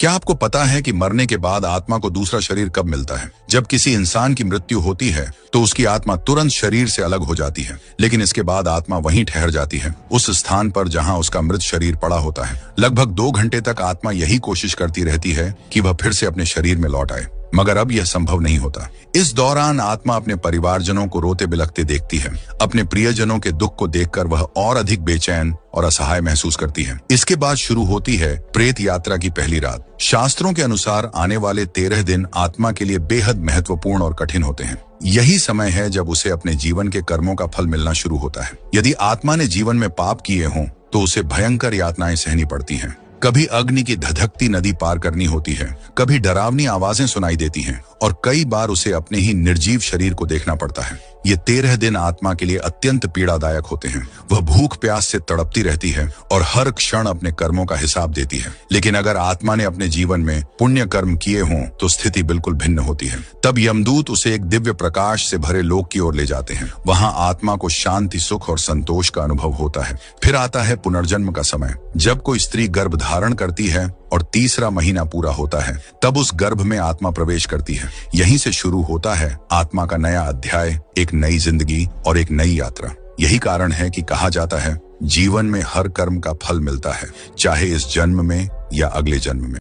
क्या आपको पता है कि मरने के बाद आत्मा को दूसरा शरीर कब मिलता है? जब किसी इंसान की मृत्यु होती है तो उसकी आत्मा तुरंत शरीर से अलग हो जाती है, लेकिन इसके बाद आत्मा वहीं ठहर जाती है, उस स्थान पर जहां उसका मृत शरीर पड़ा होता है। लगभग 2 घंटे तक आत्मा यही कोशिश करती रहती है कि वह फिर से अपने शरीर में लौट आए, मगर अब यह संभव नहीं होता। इस दौरान आत्मा अपने परिवारजनों को रोते बिलखते देखती है। अपने प्रियजनों के दुख को देखकर वह और अधिक बेचैन और असहाय महसूस करती है। इसके बाद शुरू होती है प्रेत यात्रा की पहली रात। शास्त्रों के अनुसार आने वाले 13 दिन आत्मा के लिए बेहद महत्वपूर्ण और कठिन होते हैं। यही समय है जब उसे अपने जीवन के कर्मों का फल मिलना शुरू होता है। यदि आत्मा ने जीवन में पाप किए हों तो उसे भयंकर यातनाएं सहनी पड़ती हैं। कभी अग्नि की धधकती नदी पार करनी होती है, कभी डरावनी आवाजें सुनाई देती हैं और कई बार उसे अपने ही निर्जीव शरीर को देखना पड़ता है। ये 13 दिन आत्मा के लिए अत्यंत पीड़ादायक होते हैं। वह भूख प्यास से तड़पती रहती है और हर क्षण अपने कर्मों का हिसाब देती है। लेकिन अगर आत्मा ने अपने जीवन में पुण्य कर्म किए हों तो स्थिति बिल्कुल भिन्न होती है। तब यमदूत उसे एक दिव्य प्रकाश से भरे लोक की ओर ले जाते हैं। वहां आत्मा को शांति, सुख और संतोष का अनुभव होता है। फिर आता है पुनर्जन्म का समय। जब कोई स्त्री गर्भ धारण करती है और 3रा महीना पूरा होता है, तब उस गर्भ में आत्मा प्रवेश करती है। यहीं से शुरू होता है आत्मा का नया अध्याय, एक नई जिंदगी और एक नई यात्रा। यही कारण है कि कहा जाता है जीवन में हर कर्म का फल मिलता है, चाहे इस जन्म में या अगले जन्म में।